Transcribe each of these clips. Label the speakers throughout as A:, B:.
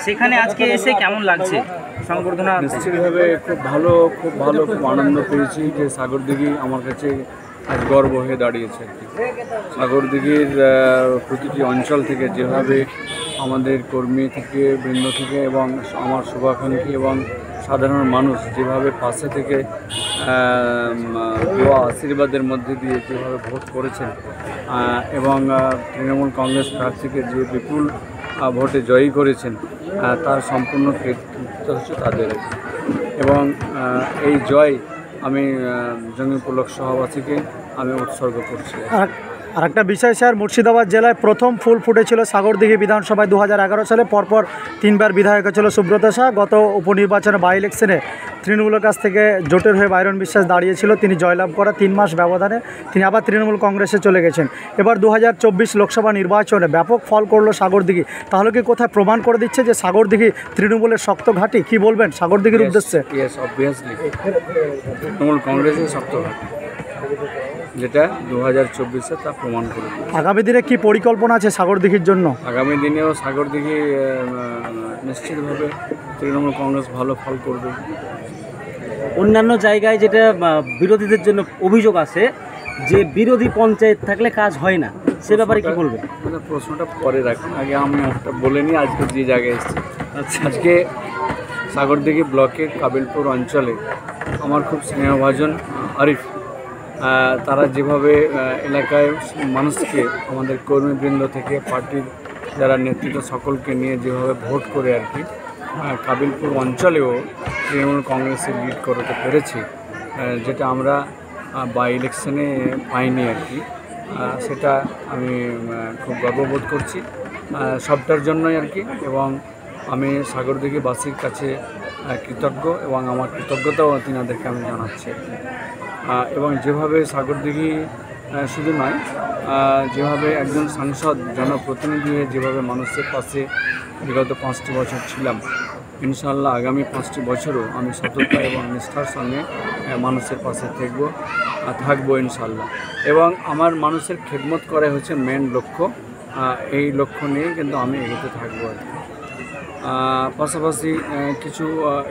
A: সেখানে আজকে এসে কেমন লাগছে সংবর্ধনা?
B: নিশ্চিতভাবে খুব ভালো, খুব আনন্দ পেয়েছি যে সাগরদিঘি আমার কাছে আজ গর্ব হয়ে দাঁড়িয়েছে আর কি। সাগরদিঘির প্রতিটি অঞ্চল থেকে যেভাবে আমাদের কর্মী থেকে বৃন্দ থেকে এবং আমার শুভাকাঙ্ক্ষী এবং সাধারণ মানুষ যেভাবে পাশে থেকে দোয়া আশীর্বাদের মধ্যে দিয়ে যেভাবে ভোট করেছেন এবং তৃণমূল কংগ্রেস প্রার্থীকে যে বিপুল ভোটে জয়ী করেছেন তার সম্পূর্ণ কৃতিত্ব হচ্ছে তাদের। এবং এই জয় আমি জঙ্গি পুলক সহবাসীকে আমি উৎসর্গ করছি।
C: আর একটা বিষয় স্যার, মুর্শিদাবাদ জেলায় প্রথম ফুল ফুটেছিল সাগরদিঘি বিধানসভায় 2011 সালে। পরপর 3 বার বিধায়ক ছিল সুব্রত শাহ। গত উপনির্বাচনে বাই ইলেকশনে তৃণমূলের কাছ থেকে জোটের হয়ে বাইরন বিশ্বাস দাঁড়িয়েছিল, তিনি জয়লাভ করা 3 মাস ব্যবধানে তিনি আবার তৃণমূল কংগ্রেসে চলে গেছেন। এবার 2024 লোকসভা নির্বাচনে ব্যাপক ফল করলো সাগরদিঘি। তাহলে কি কোথায় প্রমাণ করে দিচ্ছে যে সাগরদিঘি তৃণমূলের শক্ত ঘাঁটি? কি বলবেন সাগরদিঘির উদ্দেশ্যে?
B: অবভিয়াসলি তৃণমূল কংগ্রেসের শক্ত ঘাঁটি, যেটা 2024-এ তা প্রমাণ করে।
C: আগামী দিনে কি পরিকল্পনা আছে সাগরদিঘির জন্য?
B: আগামী দিনেও সাগরদিঘি নিশ্চিতভাবে তৃণমূল কংগ্রেস ভালো ফল করবে।
A: অন্যান্য জায়গায় যেটা বিরোধীদের জন্য অভিযোগ আছে যে বিরোধী পঞ্চায়েত থাকলে কাজ হয় না, সে ব্যাপারে কি বলবেন?
B: প্রশ্নটা পরে রাখুন, আগে আমি একটা বলে নিই আজকে যে জায়গায় এসেছি। আজকে সাগরদিঘি ব্লকের কাবিলপুর অঞ্চলে আমার খুব স্নেহভাজন আরিফ, তারা যেভাবে এলাকায় মানুষকে, আমাদের কর্মীবৃন্দ থেকে পার্টির যারা নেতৃত্ব সকলকে নিয়ে যেভাবে ভোট করে আর কি কাবিলপুর অঞ্চলেও তৃণমূল কংগ্রেসের লিড করতে পেরেছি, যেটা আমরা বাই ইলেকশনে পাইনি আর কি, সেটা আমি খুব গর্ববোধ করছি সবটার জন্যই আর কি। এবং আমি সাগরদিঘিবাসীর কাছে কৃতজ্ঞ এবং আমার কৃতজ্ঞতাও তিনাদেরকে আমি জানাচ্ছি। এবং যেভাবে সাগরদিঘি শুধু নয়, যেভাবে একজন সাংসদ জনপ্রতিনিধি হয়ে যেভাবে মানুষের পাশে বিগত 5টি বছর ছিলাম, ইনশাআল্লাহ আগামী 5টি বছরও আমি সততা এবং নিষ্ঠার সঙ্গে মানুষের পাশে থাকবো ইনশাআল্লাহ। এবং আমার মানুষের খেদমত করা হচ্ছে মেন লক্ষ্য, এই লক্ষ্য নিয়ে কিন্তু আমি এগোতে থাকবো আর কি। পাশাপাশি কিছু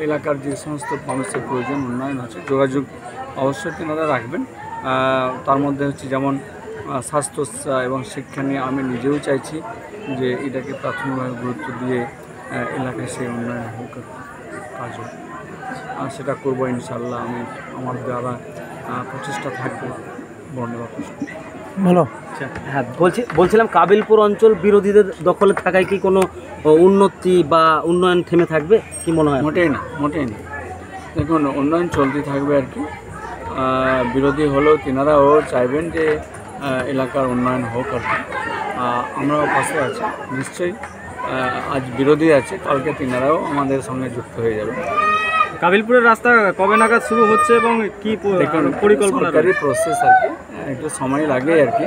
B: এলাকার যে সমস্ত মানুষের প্রয়োজন উন্নয়ন আছে, যোগাযোগ অবশ্যই তেনারা রাখবেন। তার মধ্যে হচ্ছে যেমন স্বাস্থ্য এবং শিক্ষা নিয়ে আমি নিজেও চাইছি যে এটাকে প্রাথমিকভাবে গুরুত্ব দিয়ে এলাকায় সেই উন্নয়ন হোক, কাজ হোক, সেটা করবো ইনশাআল্লাহ। আমি আমার দ্বারা প্রচেষ্টা থাকবো। ধন্যবাদ।
C: ভালো।
A: হ্যাঁ, বলছিলাম কাবিলপুর অঞ্চল বিরোধীদের দখলে থাকায় কি কোনো উন্নতি বা উন্নয়ন থেমে থাকবে কি মনে হয়?
B: মোটেই না। দেখুন, উন্নয়ন চলতে থাকবে আর কি। বিরোধী হলেও তেনারাও চাইবেন যে এলাকার উন্নয়ন হোক আর কি। আমরাও পাশে আছি নিশ্চয়ই। আজ বিরোধী আছে, কালকে তেনারাও আমাদের সঙ্গে যুক্ত হয়ে যাবে।
A: কাবিলপুরের রাস্তা কবে নাগাদ শুরু হচ্ছে এবং কি পরিকল্পনা?
B: সরকারি প্রসেস আর কি, একটু সময় লাগে আর কি।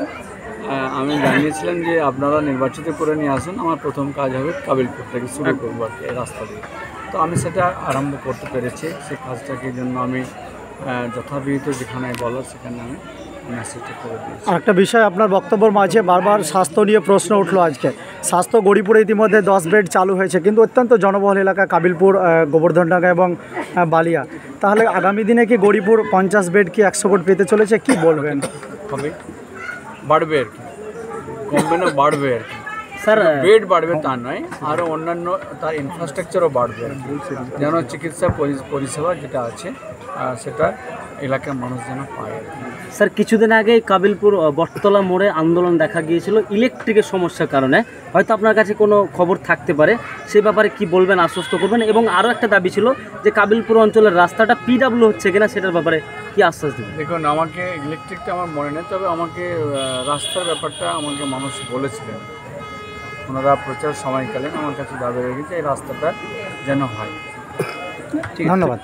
B: আমি জানিয়েছিলাম যে আপনারা নির্বাচিত করে নিয়ে আসুন, আমার প্রথম কাজ হবে কাবিলপুর থেকে শুরু করবো আর কি রাস্তা দিয়ে। তো আমি সেটা আরম্ভ করতে পেরেছি। সেই কাজটাকে জন্য আমি যথাবিহিত যেখানে বলার সেখানে আমি মেসেজটা করে দিয়েছি।
C: আর একটা বিষয়, আপনার বক্তব্যের মাঝে বারবার স্বাস্থ্য নিয়ে প্রশ্ন উঠলো আজকে। স্বাস্থ্য গড়িপুরে ইতিমধ্যে 10 বেড চালু হয়েছে, কিন্তু অত্যন্ত জনবহুল এলাকা কাবিলপুর, গোবর্ধনডাঙ্গা এবং বালিয়া। তাহলে আগামী দিনে কি গড়িপুর 50 বেড কি 100 বেড পেতে চলেছে, কি বলবেন?
B: হবে, বাড়বে আর কি, কমবে না, বাড়বে আর কি।
A: স্যার,
B: বেড বাড়বে তা নয়, আরও অন্যান্য তার ইনফ্রাস্ট্রাকচারও বাড়বে আর কি, যেন চিকিৎসা পরিষেবা যেটা আছে সেটা এলাকার মানুষ যেন পায়।
A: স্যার, কিছুদিন আগে কাবিলপুর বটতলা মোড়ে আন্দোলন দেখা গিয়েছিল ইলেকট্রিকের সমস্যার কারণে, হয়তো আপনার কাছে কোনো খবর থাকতে পারে, সে ব্যাপারে কি বলবেন, আশ্বস্ত করবেন? এবং আরও একটা দাবি ছিল যে কাবিলপুর অঞ্চলের রাস্তাটা পিডাব্লিউ হচ্ছে কিনা, সেটার ব্যাপারে কি আশ্বাস দেবেন?
B: দেখুন, আমাকে ইলেকট্রিকটা আমার মনে নেই, তবে আমাকে রাস্তার ব্যাপারটা আমাকে মানুষ বলেছিলেন, ওনারা প্রচার সময়কালীন আমার কাছে দাবি রেখেছে এই রাস্তাটা যেন হয়।
C: ধন্যবাদ।